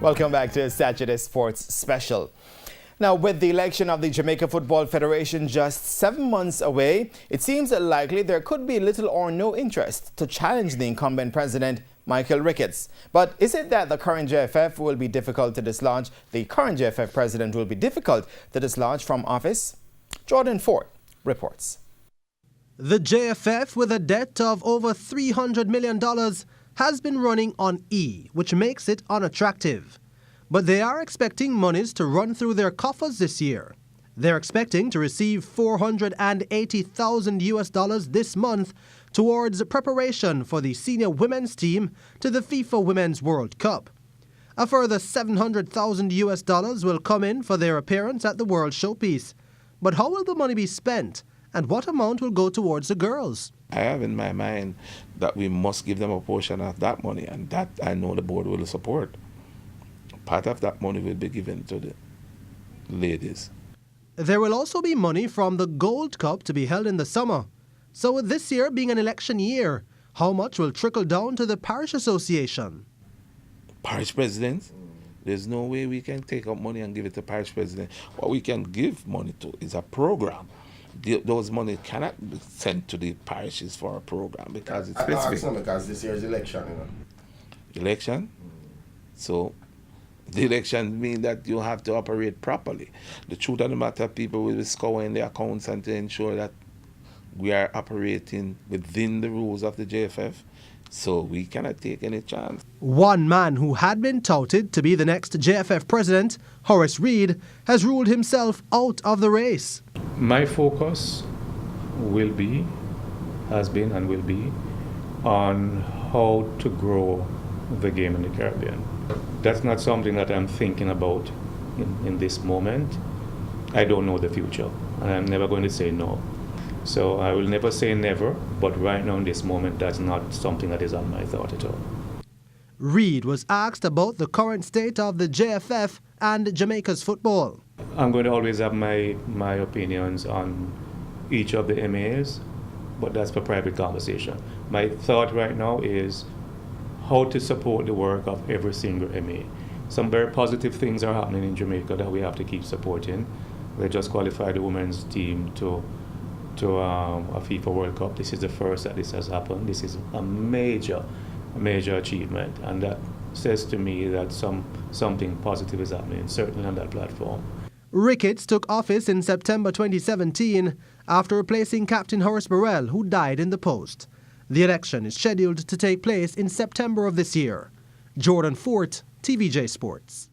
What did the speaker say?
Welcome back to Saturday Sports Special. Now, with the election of the Jamaica Football Federation just 7 months away, it seems likely there could be little or no interest to challenge the incumbent president, Michael Ricketts. But is it that the current JFF will be difficult to dislodge? The current JFF president will be difficult to dislodge from office? Jordan Ford reports. The JFF, with a debt of over $300 million, has been running on E, which makes it unattractive. But they are expecting monies to run through their coffers this year. They're expecting to receive $480,000 this month towards preparation for the senior women's team to the FIFA Women's World Cup. A further $700,000 will come in for their appearance at the World Showpiece. But how will the money be spent, and what amount will go towards the girls? I have in my mind that we must give them a portion of that money, and that I know the board will support. Part of that money will be given to the ladies. There will also be money from the Gold Cup to be held in the summer. So with this year being an election year, how much will trickle down to the parish association? Parish presidents? There's no way we can take up money and give it to parish president. What we can give money to is a program. Those money cannot be sent to the parishes for a program because it's specific. Because this year's election, Election? So the election means that you have to operate properly. The truth of the matter, people will be scouring their accounts and to ensure that we are operating within the rules of the JFF. So we cannot take any chance. One man who had been touted to be the next JFF president, Horace Reid, has ruled himself out of the race. My focus has been and will be on how to grow the game in the Caribbean. That's not something that I'm thinking about in this moment. I don't know the future, and I'm never going to say no. So I will never say never, but right now in this moment, that's not something that is on my thought at all. Reid was asked about the current state of the JFF and Jamaica's football. I'm going to always have my opinions on each of the MAs, but that's for private conversation. My thought right now is how to support the work of every single MA. Some very positive things are happening in Jamaica that we have to keep supporting. They just qualified the women's team to a FIFA World Cup. This is the first that this has happened. This is a major achievement, and that says to me that something positive is happening, certainly on that platform. Ricketts took office in September 2017 after replacing Captain Horace Burrell, who died in the post. The election is scheduled to take place in September of this year. Jordan Fort, TVJ Sports.